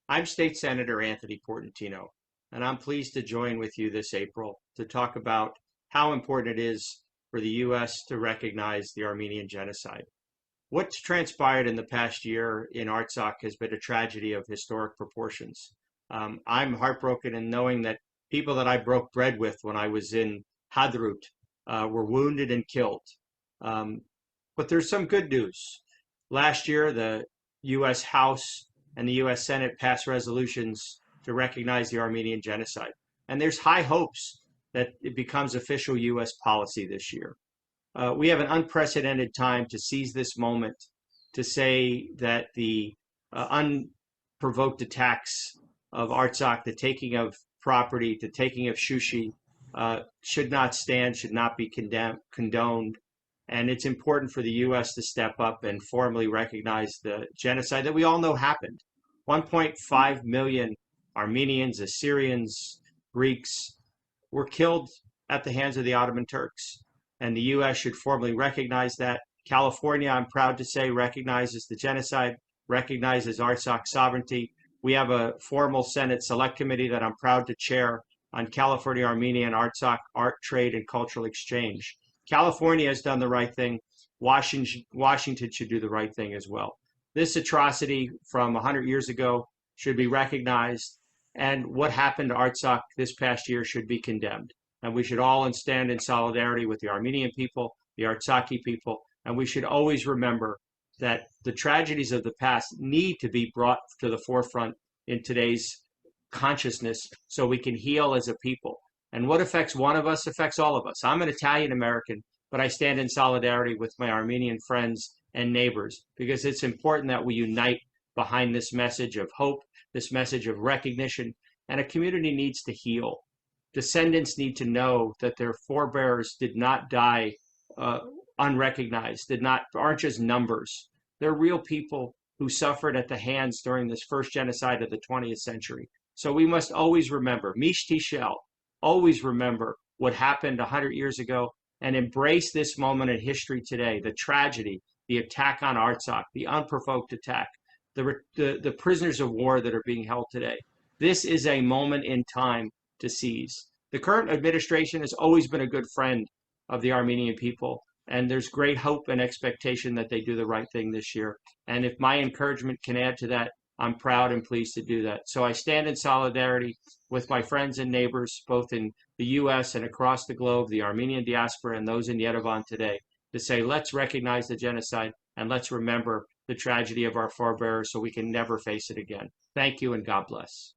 I'm State Senator Anthony Portantino, and I'm pleased to join with you this April to talk about how important it is for the U.S. to recognize the Armenian genocide. What's transpired in the past year in Artsakh has been a tragedy of historic proportions. I'm heartbroken in knowing that people that I broke bread with when I was in Hadrut were wounded and killed. But there's some good news. Last year, the U.S. House and the U.S. Senate passed resolutions to recognize the Armenian genocide. And there's high hopes that it becomes official U.S. policy this year. We have an unprecedented time to seize this moment to say that the unprovoked attacks of Artsakh, the taking of property, the taking of Shushi, should not stand, should not be condoned. And it's important for the U.S. to step up and formally recognize the genocide that we all know happened. 1.5 million Armenians, Assyrians, Greeks were killed at the hands of the Ottoman Turks. And the U.S. should formally recognize that. California, I'm proud to say, recognizes the genocide, recognizes Artsakh sovereignty. We have a formal Senate Select Committee that I'm proud to chair on California, Armenia, and Artsakh art, trade, and cultural exchange. California has done the right thing. Washington should do the right thing as well. This atrocity from 100 years ago should be recognized, and what happened to Artsakh this past year should be condemned. And we should all stand in solidarity with the Armenian people, the Artsakhi people, and we should always remember that the tragedies of the past need to be brought to the forefront in today's consciousness so we can heal as a people. And what affects one of us affects all of us. I'm an Italian American, but I stand in solidarity with my Armenian friends and neighbors because it's important that we unite behind this message of hope, this message of recognition, and a community needs to heal. Descendants need to know that their forebears did not die unrecognized, aren't just numbers. They're real people who suffered at the hands during this first genocide of the 20th century. So we must always remember, Mish Tishel, always remember what happened 100 years ago and embrace this moment in history today, the tragedy, the attack on Artsakh, the unprovoked attack, the prisoners of war that are being held today. This is a moment in time to seize. The current administration has always been a good friend of the Armenian people, and there's great hope and expectation that they do the right thing this year. And if my encouragement can add to that, I'm proud and pleased to do that. So I stand in solidarity with my friends and neighbors, both in the U.S. and across the globe, the Armenian diaspora and those in Yerevan today, to say, let's recognize the genocide and let's remember the tragedy of our forebears so we can never face it again. Thank you and God bless.